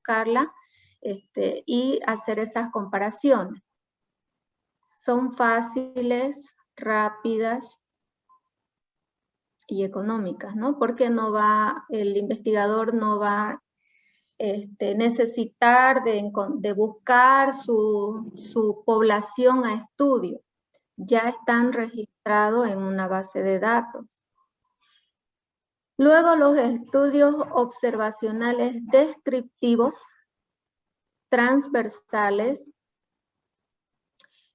buscarla y hacer esas comparaciones. Son fáciles, rápidas y económicas, ¿no? Porque el investigador no va a necesitar de buscar su población a estudio. Ya están registrados en una base de datos. Luego los estudios observacionales descriptivos, transversales.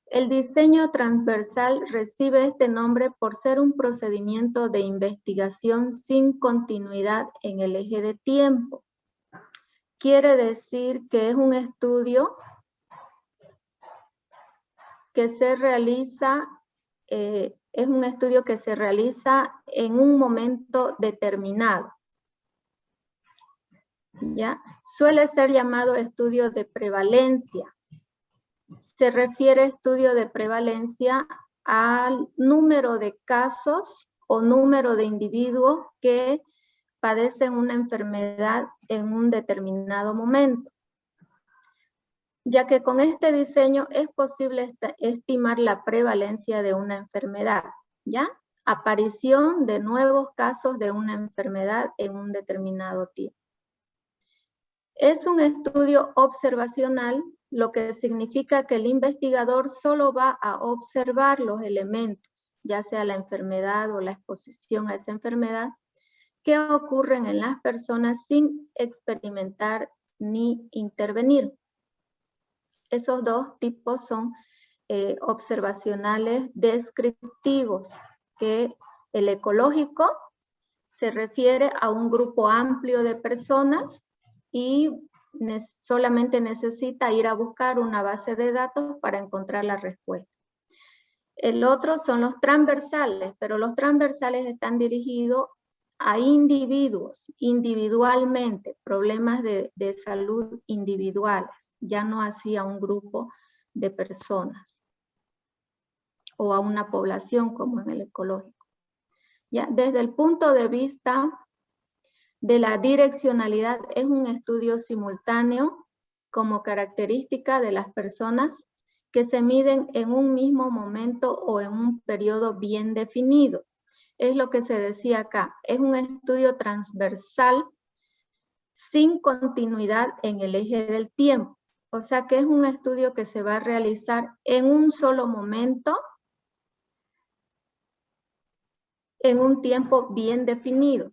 El diseño transversal recibe este nombre por ser un procedimiento de investigación sin continuidad en el eje de tiempo. Quiere decir que es un estudio que se realiza en un momento determinado. ¿Ya? Suele ser llamado estudio de prevalencia. Se refiere estudio de prevalencia al número de casos o número de individuos que padecen una enfermedad en un determinado momento, ya que con este diseño es posible estimar la prevalencia de una enfermedad, ¿ya? Aparición de nuevos casos de una enfermedad en un determinado tiempo. Es un estudio observacional, lo que significa que el investigador solo va a observar los elementos, ya sea la enfermedad o la exposición a esa enfermedad, que ocurren en las personas sin experimentar ni intervenir. Esos dos tipos son observacionales descriptivos, que el ecológico se refiere a un grupo amplio de personas y solamente necesita ir a buscar una base de datos para encontrar la respuesta. El otro son los transversales, pero los transversales están dirigidos a individuos, individualmente, problemas de salud individuales, ya no así a un grupo de personas o a una población como en el ecológico. Ya, desde el punto de vista de la direccionalidad, es un estudio simultáneo como característica de las personas que se miden en un mismo momento o en un periodo bien definido. Es lo que se decía acá, es un estudio transversal sin continuidad en el eje del tiempo. O sea que es un estudio que se va a realizar en un solo momento, en un tiempo bien definido.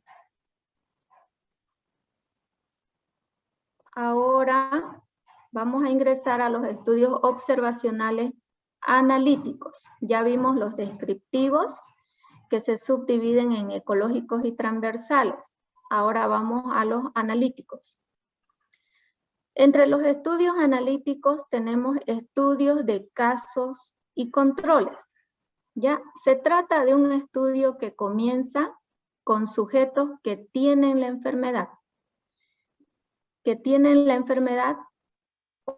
Ahora vamos a ingresar a los estudios observacionales analíticos. Ya vimos los descriptivos, que se subdividen en ecológicos y transversales. Ahora vamos a los analíticos. Entre los estudios analíticos tenemos estudios de casos y controles. ¿Ya? Se trata de un estudio que comienza con sujetos que tienen la enfermedad.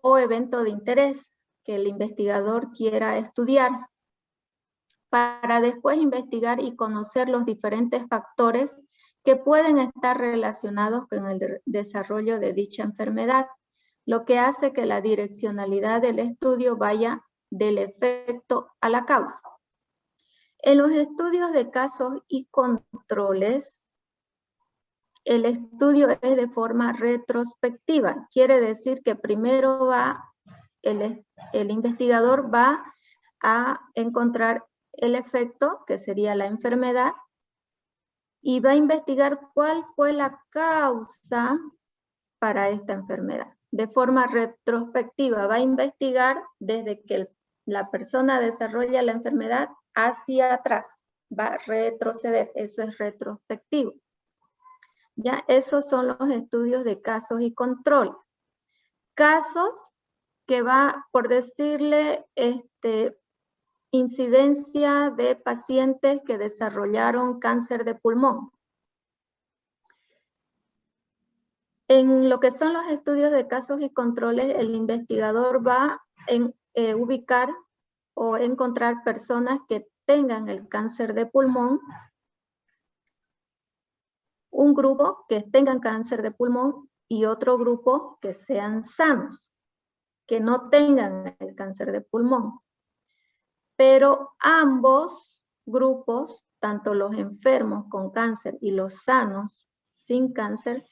O evento de interés que el investigador quiera estudiar, para después investigar y conocer los diferentes factores que pueden estar relacionados con el desarrollo de dicha enfermedad, lo que hace que la direccionalidad del estudio vaya del efecto a la causa. En los estudios de casos y controles, el estudio es de forma retrospectiva. Quiere decir que primero el investigador va a encontrar el efecto, que sería la enfermedad, y va a investigar cuál fue la causa para esta enfermedad. De forma retrospectiva, va a investigar desde que la persona desarrolla la enfermedad hacia atrás. Va a retroceder, eso es retrospectivo. Ya, esos son los estudios de casos y controles. Casos que va, por decirle, incidencia de pacientes que desarrollaron cáncer de pulmón. En lo que son los estudios de casos y controles, el investigador va a ubicar o encontrar personas que tengan el cáncer de pulmón, un grupo que tengan cáncer de pulmón y otro grupo que sean sanos, que no tengan el cáncer de pulmón. Pero ambos grupos, tanto los enfermos con cáncer y los sanos sin cáncer,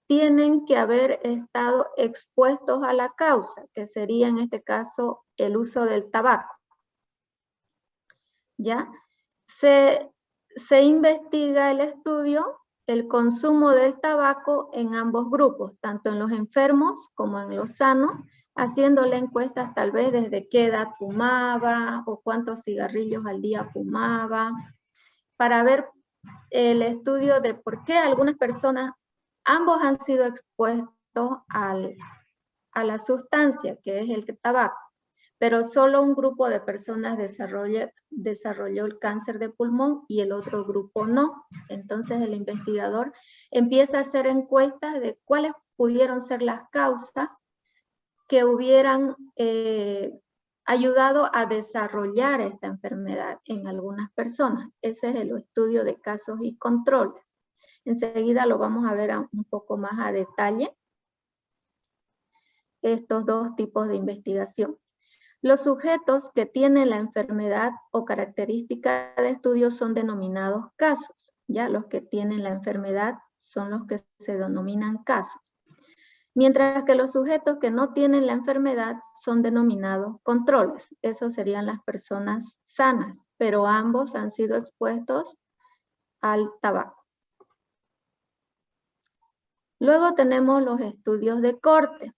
tienen que haber estado expuestos a la causa, que sería en este caso el uso del tabaco. ¿Ya? Se investiga el estudio, el consumo del tabaco en ambos grupos, tanto en los enfermos como en los sanos, haciéndole encuestas tal vez desde qué edad fumaba o cuántos cigarrillos al día fumaba, para ver el estudio de por qué algunas personas, ambos han sido expuestos a la sustancia que es el tabaco, pero solo un grupo de personas desarrolló el cáncer de pulmón y el otro grupo no. Entonces el investigador empieza a hacer encuestas de cuáles pudieron ser las causas que hubieran ayudado a desarrollar esta enfermedad en algunas personas. Ese es el estudio de casos y controles. Enseguida lo vamos a ver un poco más a detalle, estos dos tipos de investigación. Los sujetos que tienen la enfermedad o característica de estudio son denominados casos. Ya los que tienen la enfermedad son los que se denominan casos. Mientras que los sujetos que no tienen la enfermedad son denominados controles. Esos serían las personas sanas, pero ambos han sido expuestos al tabaco. Luego tenemos los estudios de corte.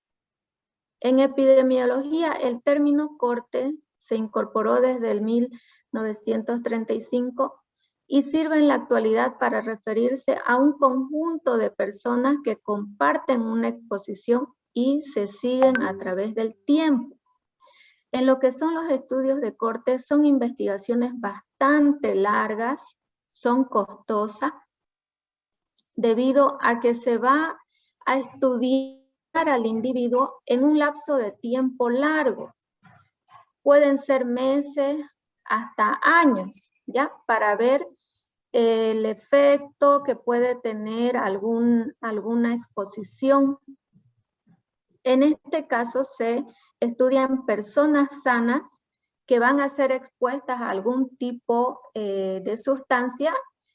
En epidemiología, el término corte se incorporó desde el 1935 y sirve en la actualidad para referirse a un conjunto de personas que comparten una exposición y se siguen a través del tiempo. En lo que son los estudios de corte, son investigaciones bastante largas, son costosas, debido a que se va a estudiar al individuo en un lapso de tiempo largo. Pueden ser meses hasta años, ¿ya? Para ver el efecto que puede tener alguna exposición. En este caso se estudian personas sanas que van a ser expuestas a algún tipo de sustancia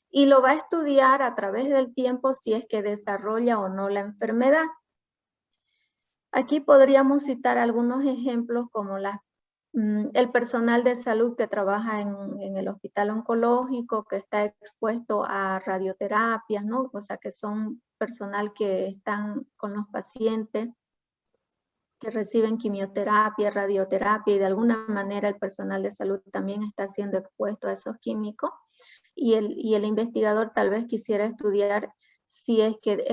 y lo va a estudiar a través del tiempo si es que desarrolla o no la enfermedad. Aquí podríamos citar algunos ejemplos como el personal de salud que trabaja en el hospital oncológico, que está expuesto a radioterapias, ¿no? O sea, que son personal que están con los pacientes, que reciben quimioterapia, radioterapia, y de alguna manera el personal de salud también está siendo expuesto a esos químicos. Y el investigador tal vez quisiera estudiar si es que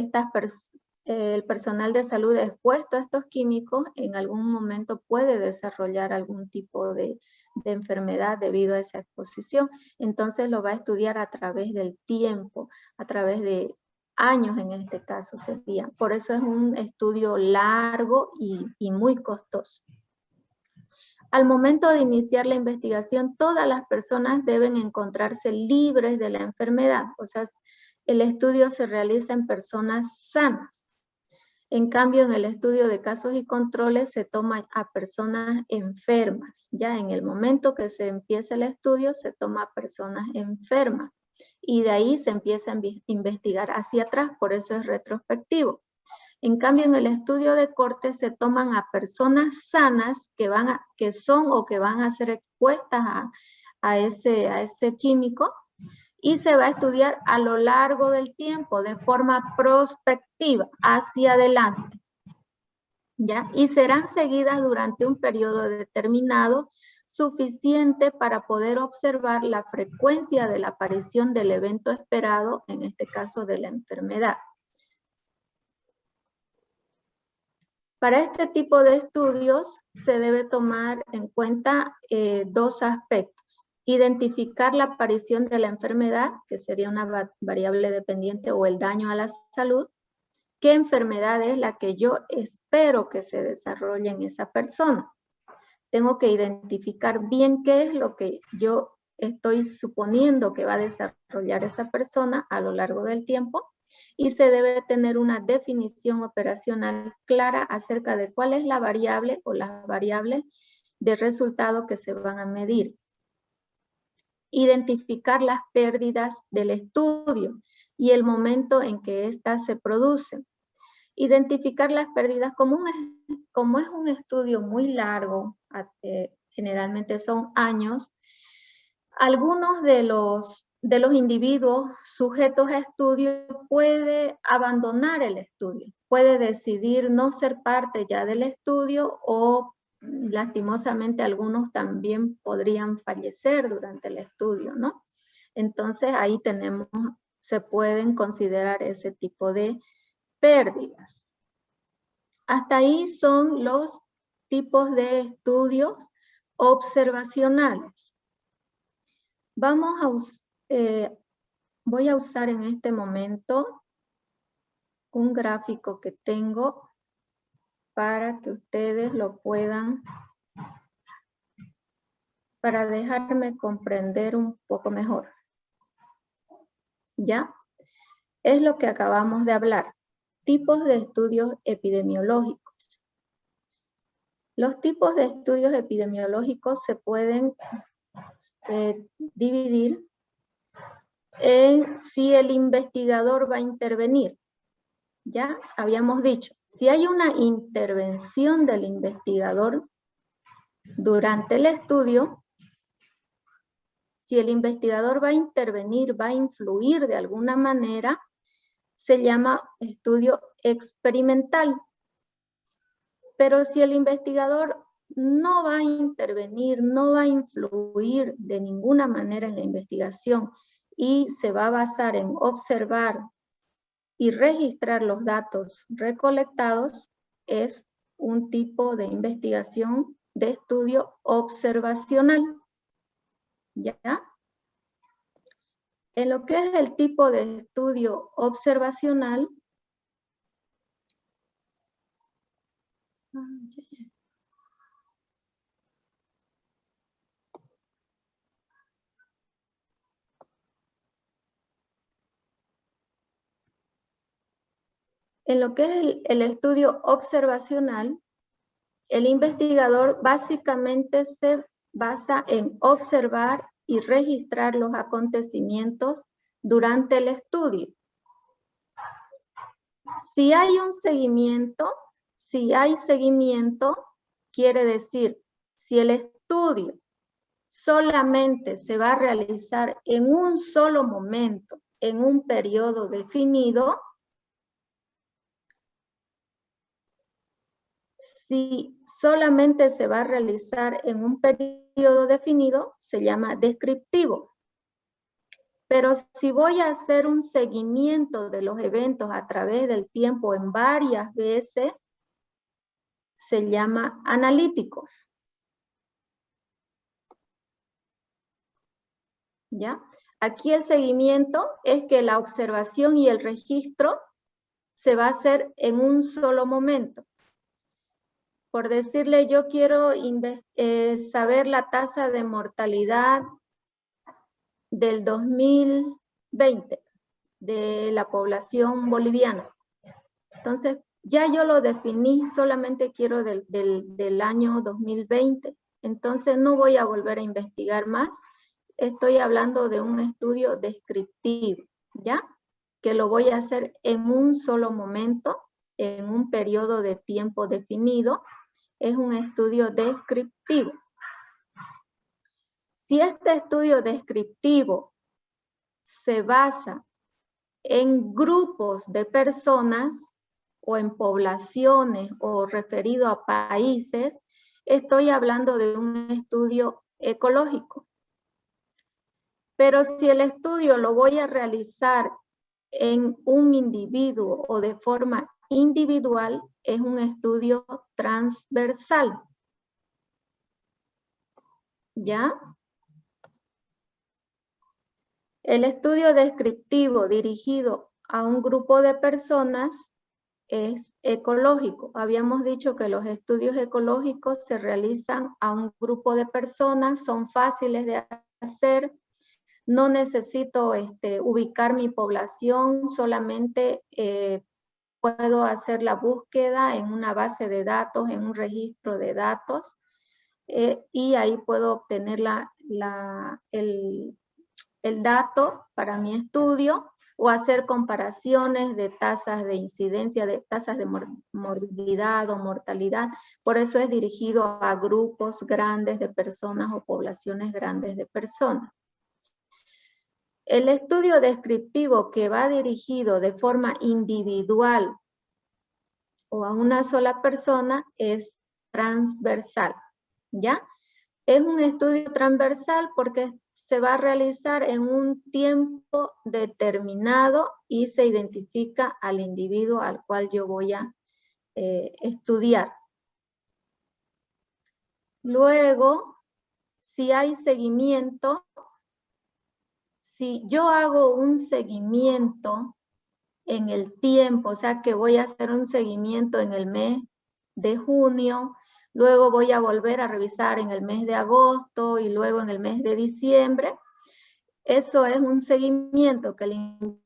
el personal de salud expuesto a estos químicos en algún momento puede desarrollar algún tipo de enfermedad debido a esa exposición. Entonces lo va a estudiar a través del tiempo, a través de años en este caso sería. Por eso es un estudio largo y muy costoso. Al momento de iniciar la investigación, todas las personas deben encontrarse libres de la enfermedad. O sea, el estudio se realiza en personas sanas. En cambio, en el estudio de casos y controles se toma a personas enfermas. Ya en el momento que se empieza el estudio, se toma a personas enfermas. Y de ahí se empieza a investigar hacia atrás, por eso es retrospectivo. En cambio, en el estudio de corte se toman a personas sanas que son o que van a ser expuestas a ese químico, y se va a estudiar a lo largo del tiempo, de forma prospectiva, hacia adelante. ¿Ya? Y serán seguidas durante un periodo determinado, suficiente para poder observar la frecuencia de la aparición del evento esperado, en este caso de la enfermedad. Para este tipo de estudios se debe tomar en cuenta dos aspectos. Identificar la aparición de la enfermedad, que sería una variable dependiente, o el daño a la salud. ¿Qué enfermedad es la que yo espero que se desarrolle en esa persona? Tengo que identificar bien qué es lo que yo estoy suponiendo que va a desarrollar esa persona a lo largo del tiempo. y se debe tener una definición operacional clara acerca de cuál es la variable o las variables de resultado que se van a medir. Identificar las pérdidas del estudio y el momento en que éstas se producen. Identificar las pérdidas como es un estudio muy largo, generalmente son años, algunos de los individuos sujetos a estudio puede abandonar el estudio, puede decidir no ser parte ya del estudio o lastimosamente algunos también podrían fallecer durante el estudio, ¿no? Entonces ahí se pueden considerar ese tipo de pérdidas. Hasta ahí son los tipos de estudios observacionales. Voy a usar en este momento un gráfico que tengo para que ustedes lo puedan, para dejarme comprender un poco mejor. ¿Ya? Es lo que acabamos de hablar. Tipos de estudios epidemiológicos. Los tipos de estudios epidemiológicos se pueden dividir en si el investigador va a intervenir. Ya habíamos dicho, si hay una intervención del investigador durante el estudio, si el investigador va a intervenir, va a influir de alguna manera, se llama estudio experimental. Pero si el investigador no va a intervenir, no va a influir de ninguna manera en la investigación y se va a basar en observar y registrar los datos recolectados, es un tipo de investigación de estudio observacional. ¿Ya? En lo que es el tipo de estudio observacional, en lo que es el estudio observacional, el investigador básicamente se basa en observar y registrar los acontecimientos durante el estudio. Si hay un seguimiento, quiere decir, si el estudio solamente se va a realizar en un solo momento, en un periodo definido, si solamente se va a realizar en un periodo definido, se llama descriptivo. Pero si voy a hacer un seguimiento de los eventos a través del tiempo en varias veces, se llama analítico. ¿Ya? Aquí el seguimiento es que la observación y el registro se va a hacer en un solo momento. Por decirle, yo quiero saber la tasa de mortalidad del 2020 de la población boliviana. Entonces, ya yo lo definí, solamente quiero del año 2020. Entonces, no voy a volver a investigar más. Estoy hablando de un estudio descriptivo, ¿ya? Que lo voy a hacer en un solo momento, en un periodo de tiempo definido. Es un estudio descriptivo. Si este estudio descriptivo se basa en grupos de personas o en poblaciones o referido a países, estoy hablando de un estudio ecológico. Pero si el estudio lo voy a realizar en un individuo o de forma individual, es un estudio transversal. ¿Ya? El estudio descriptivo dirigido a un grupo de personas es ecológico. Habíamos dicho que los estudios ecológicos se realizan a un grupo de personas, son fáciles de hacer, No necesito ubicar mi población, solamente puedo hacer la búsqueda en una base de datos, en un registro de datos, y ahí puedo obtener el dato para mi estudio o hacer comparaciones de tasas de incidencia, de tasas de morbilidad o mortalidad. Por eso es dirigido a grupos grandes de personas o poblaciones grandes de personas. El estudio descriptivo que va dirigido de forma individual o a una sola persona es transversal, ¿ya? Es un estudio transversal porque se va a realizar en un tiempo determinado y se identifica al individuo al cual yo voy a estudiar. Luego, si hay seguimiento, si yo hago un seguimiento en el tiempo, o sea que voy a hacer un seguimiento en el mes de junio, luego voy a volver a revisar en el mes de agosto y luego en el mes de diciembre. Eso es un seguimiento que el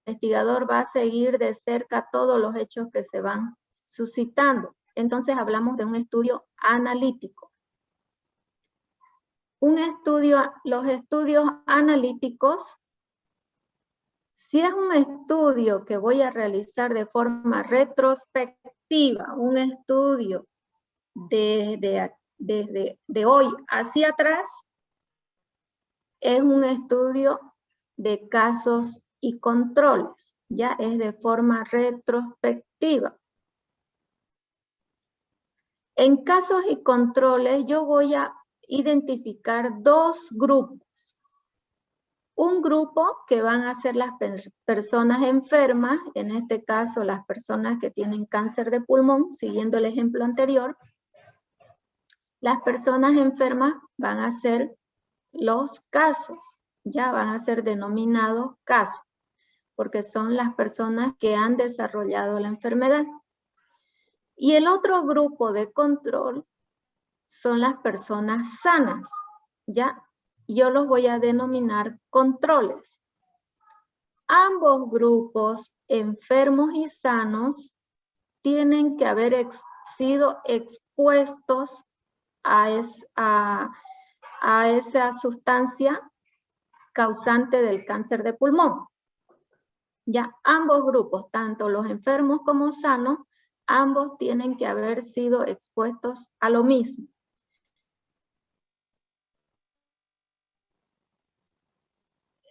investigador va a seguir de cerca todos los hechos que se van suscitando. Entonces hablamos de un estudio analítico. Los estudios analíticos, si es un estudio que voy a realizar de forma retrospectiva, un estudio desde hoy hacia atrás, es un estudio de casos y controles, ya es de forma retrospectiva. En casos y controles yo voy a identificar dos grupos. Un grupo que van a ser las personas enfermas, en este caso las personas que tienen cáncer de pulmón, siguiendo el ejemplo anterior. Las personas enfermas van a ser los casos, ya van a ser denominados casos, porque son las personas que han desarrollado la enfermedad. Y el otro grupo de control son las personas sanas, ya. Yo los voy a denominar controles. Ambos grupos, enfermos y sanos, tienen que haber sido expuestos a esa sustancia causante del cáncer de pulmón. Ya ambos grupos, tanto los enfermos como sanos, ambos tienen que haber sido expuestos a lo mismo.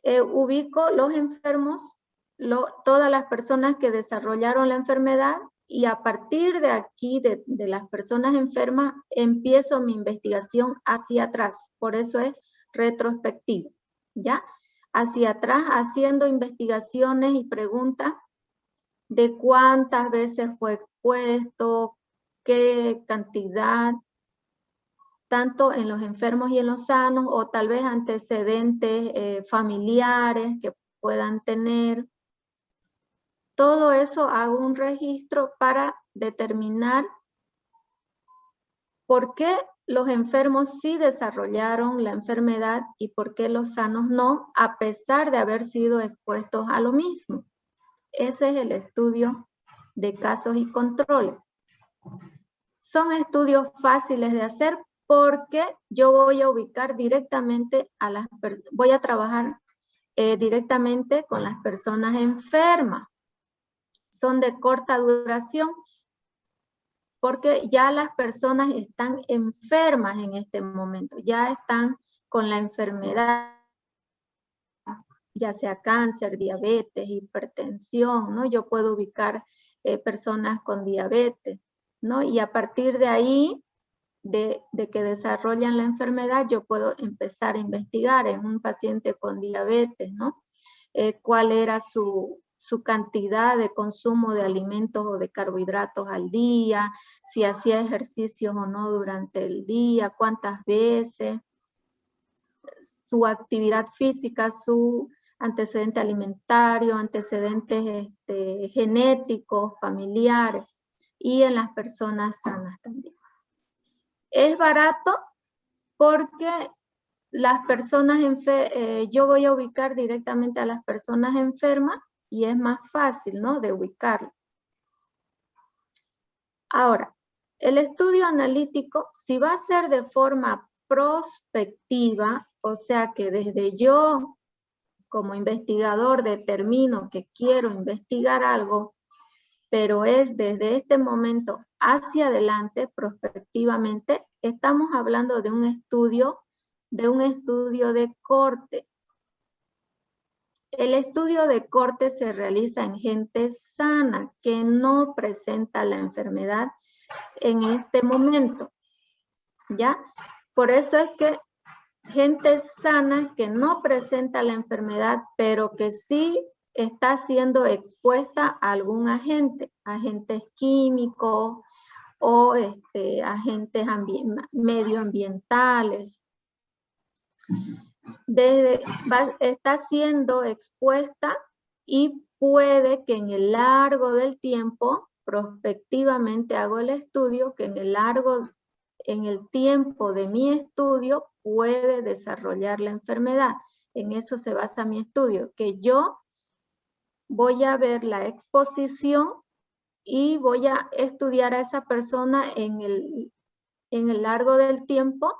Ubico los enfermos, todas las personas que desarrollaron la enfermedad, y a partir de aquí, de las personas enfermas, empiezo mi investigación hacia atrás. Por eso es retrospectivo, ¿ya? Hacia atrás, haciendo investigaciones y preguntas de cuántas veces fue expuesto, qué cantidad, tanto en los enfermos y en los sanos, o tal vez antecedentes familiares que puedan tener. Todo eso hago un registro para determinar por qué los enfermos sí desarrollaron la enfermedad y por qué los sanos no, a pesar de haber sido expuestos a lo mismo. Ese es el estudio de casos y controles. Son estudios fáciles de hacer porque yo voy a ubicar directamente voy a trabajar directamente con las personas enfermas. Son de corta duración porque ya las personas están enfermas en este momento, ya están con la enfermedad, ya sea cáncer, diabetes, hipertensión, ¿no? Yo puedo ubicar personas con diabetes, ¿no? Y a partir de ahí, de que desarrollan la enfermedad, yo puedo empezar a investigar en un paciente con diabetes, ¿no? Cuál era su cantidad de consumo de alimentos o de carbohidratos al día, si hacía ejercicios o no durante el día, cuántas veces, su actividad física, su antecedente alimentario, antecedentes genéticos, familiares, y en las personas sanas también. Es barato porque las personas yo voy a ubicar directamente a las personas enfermas y es más fácil, ¿no?, de ubicarlo. Ahora, el estudio analítico, si va a ser de forma prospectiva, o sea que desde yo como investigador determino que quiero investigar algo, pero es desde este momento hacia adelante, prospectivamente, estamos hablando de un estudio de corte. El estudio de corte se realiza en gente sana que no presenta la enfermedad en este momento, ¿ya? Por eso es que gente sana que no presenta la enfermedad, pero que sí está siendo expuesta a algún agente, agentes químicos o agentes medioambientales. Está siendo expuesta y puede que en el largo del tiempo, prospectivamente hago el estudio, que en el tiempo de mi estudio puede desarrollar la enfermedad. En eso se basa mi estudio, que yo voy a ver la exposición y voy a estudiar a esa persona en el largo del tiempo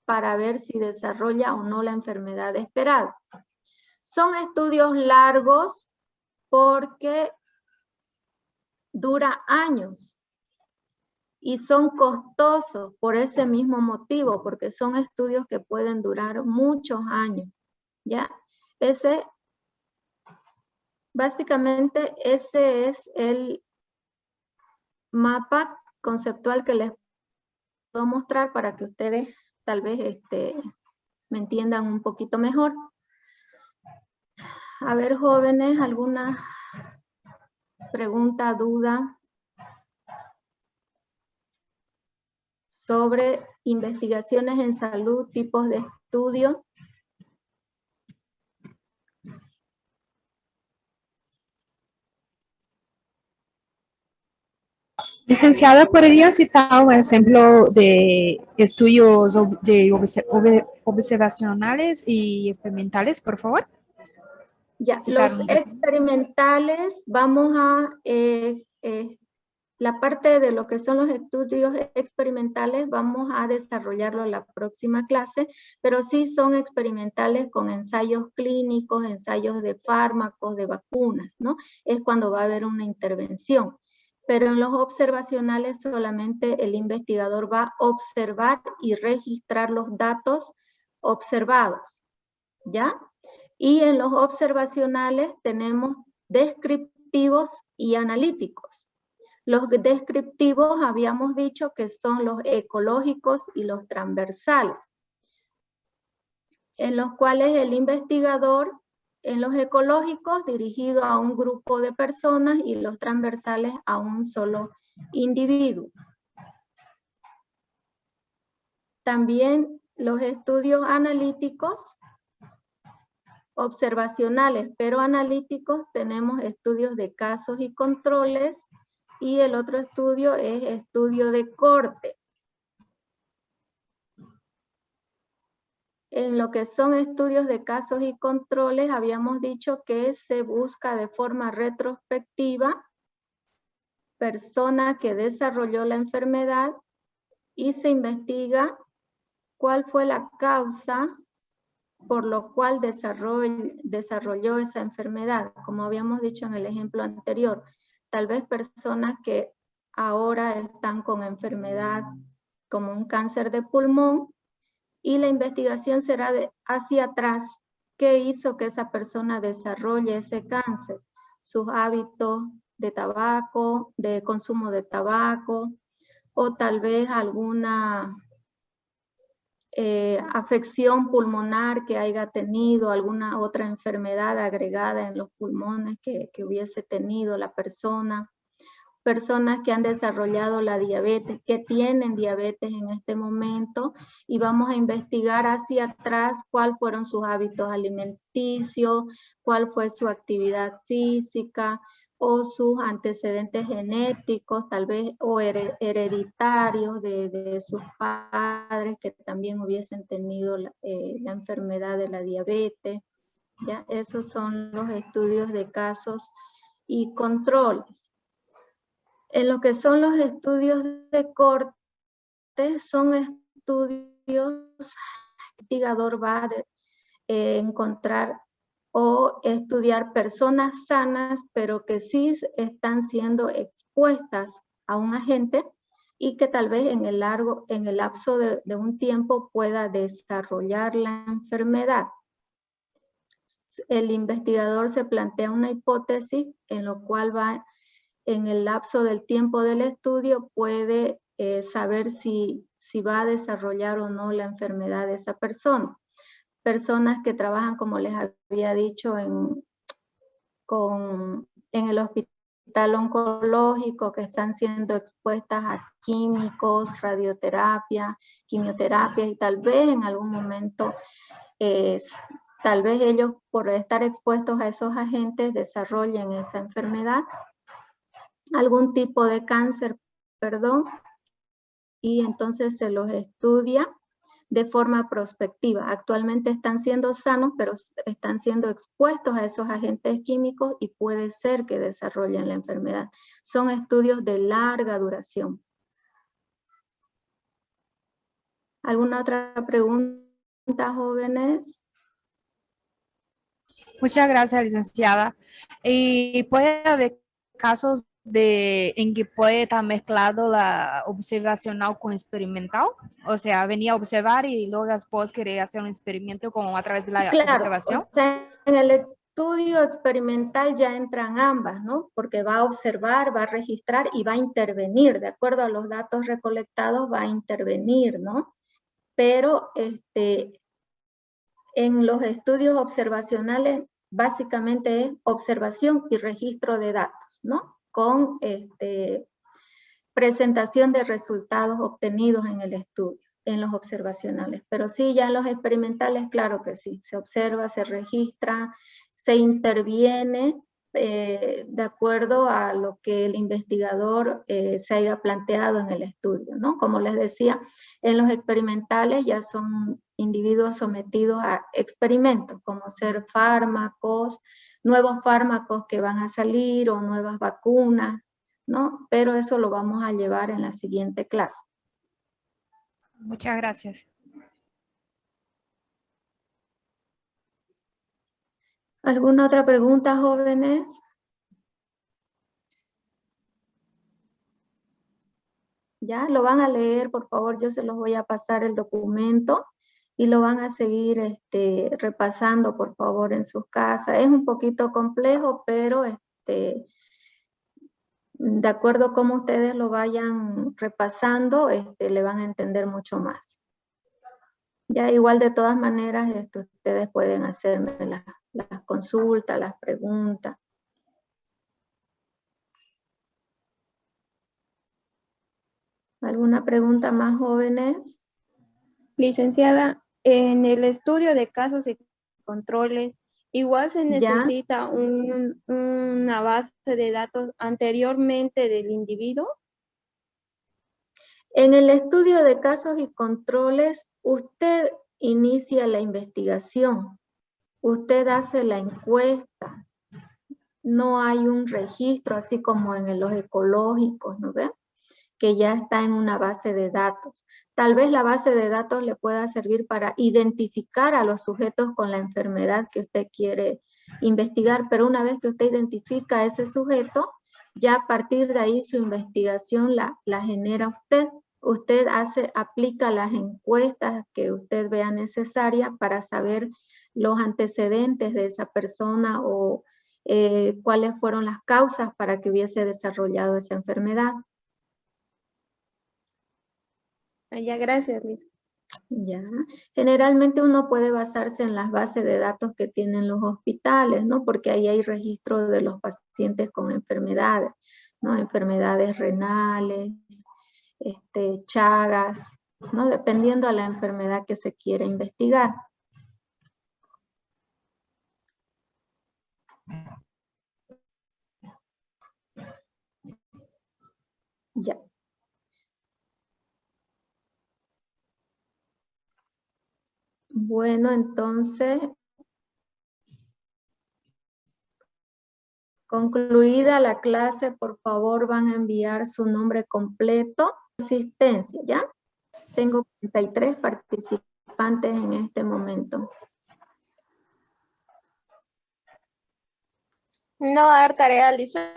para ver si desarrolla o no la enfermedad esperada. Son estudios largos porque dura años y son costosos por ese mismo motivo, porque son estudios que pueden durar muchos años, ¿ya? Básicamente ese es el mapa conceptual que les puedo mostrar para que ustedes tal vez me entiendan un poquito mejor. A ver, jóvenes, ¿alguna pregunta, duda sobre investigaciones en salud, tipos de estudio? Licenciada, ¿podría citar un ejemplo de estudios observacionales y experimentales, por favor? Ya, los experimentales, vamos a, la parte de lo que son los estudios experimentales, vamos a desarrollarlo en la próxima clase, pero sí son experimentales con ensayos clínicos, ensayos de fármacos, de vacunas, ¿no? Es cuando va a haber una intervención. Pero en los observacionales solamente el investigador va a observar y registrar los datos observados, ¿ya? Y en los observacionales tenemos descriptivos y analíticos. Los descriptivos habíamos dicho que son los ecológicos y los transversales, en los cuales el investigador, en los ecológicos, dirigido a un grupo de personas y los transversales a un solo individuo. También los estudios analíticos, observacionales, pero analíticos, tenemos estudios de casos y controles, y el otro estudio es estudio de corte. En lo que son estudios de casos y controles, habíamos dicho que se busca de forma retrospectiva persona que desarrolló la enfermedad y se investiga cuál fue la causa por lo cual desarrolló esa enfermedad. Como habíamos dicho en el ejemplo anterior, tal vez personas que ahora están con enfermedad como un cáncer de pulmón, y la investigación será hacia atrás. ¿Qué hizo que esa persona desarrolle ese cáncer? Sus hábitos de tabaco, de consumo de tabaco, o tal vez alguna afección pulmonar que haya tenido, alguna otra enfermedad agregada en los pulmones que hubiese tenido la persona. Personas que han desarrollado la diabetes, que tienen diabetes en este momento, y vamos a investigar hacia atrás cuáles fueron sus hábitos alimenticios, cuál fue su actividad física, o sus antecedentes genéticos, tal vez, o hereditarios de sus padres que también hubiesen tenido la enfermedad de la diabetes. ¿Ya? Esos son los estudios de casos y controles. En lo que son los estudios de corte, son estudios que el investigador va a encontrar o estudiar personas sanas, pero que sí están siendo expuestas a un agente y que tal vez en el lapso de un tiempo pueda desarrollar la enfermedad. El investigador se plantea una hipótesis en lo cual va en el lapso del tiempo del estudio puede saber si va a desarrollar o no la enfermedad de esa persona. Personas que trabajan, como les había dicho, en el hospital oncológico, que están siendo expuestas a químicos, radioterapia, quimioterapia, y tal vez en algún momento, tal vez ellos por estar expuestos a esos agentes desarrollen esa enfermedad, algún tipo de cáncer, perdón, y entonces se los estudia de forma prospectiva. Actualmente están siendo sanos, pero están siendo expuestos a esos agentes químicos y puede ser que desarrollen la enfermedad. Son estudios de larga duración. ¿Alguna otra pregunta, jóvenes? Muchas gracias, licenciada. ¿Y puede haber casos en que puede estar mezclado la observacional con experimental? O sea, venía a observar y luego después quería hacer un experimento a través de la Claro, observación. o sea, en el estudio experimental ya entran ambas, ¿no? Porque va a observar, va a registrar y va a intervenir. De acuerdo a los datos recolectados, va a intervenir, ¿no? Pero en los estudios observacionales básicamente es observación y registro de datos, ¿no? Con presentación de resultados obtenidos en el estudio, en los observacionales. Pero sí, ya en los experimentales, claro que sí, se observa, se registra, se interviene de acuerdo a lo que el investigador se haya planteado en el estudio, ¿no? Como les decía, en los experimentales ya son individuos sometidos a experimentos, como ser fármacos, nuevos fármacos que van a salir o nuevas vacunas, ¿no? Pero eso lo vamos a llevar en la siguiente clase. Muchas gracias. ¿Alguna otra pregunta, jóvenes? Ya, lo van a leer, por favor, yo se los voy a pasar el documento y lo van a seguir repasando, por favor, en sus casas. Es un poquito complejo, pero de acuerdo a cómo ustedes lo vayan repasando, le van a entender mucho más. Ya igual de todas maneras, ustedes pueden hacerme las consultas, las preguntas. ¿Alguna pregunta más, jóvenes? Licenciada, en el estudio de casos y controles, igual se ¿Ya? necesita una base de datos anteriormente del individuo. En el estudio de casos y controles, usted inicia la investigación, usted hace la encuesta, no hay un registro así como en los ecológicos, ¿no ve? Que ya está en una base de datos. Tal vez la base de datos le pueda servir para identificar a los sujetos con la enfermedad que usted quiere investigar, pero una vez que usted identifica a ese sujeto, ya a partir de ahí su investigación la genera usted. Usted aplica las encuestas que usted vea necesarias para saber los antecedentes de esa persona o cuáles fueron las causas para que hubiese desarrollado esa enfermedad. Ya, gracias, Liz. Ya, generalmente uno puede basarse en las bases de datos que tienen los hospitales, ¿no? Porque ahí hay registro de los pacientes con enfermedades, ¿no? Enfermedades renales, Chagas, ¿no? Dependiendo de la enfermedad que se quiera investigar. Ya. Bueno, entonces, concluida la clase, por favor van a enviar su nombre completo, asistencia, ¿ya? Tengo 33 participantes en este momento. No va a dar tarea, Lisa.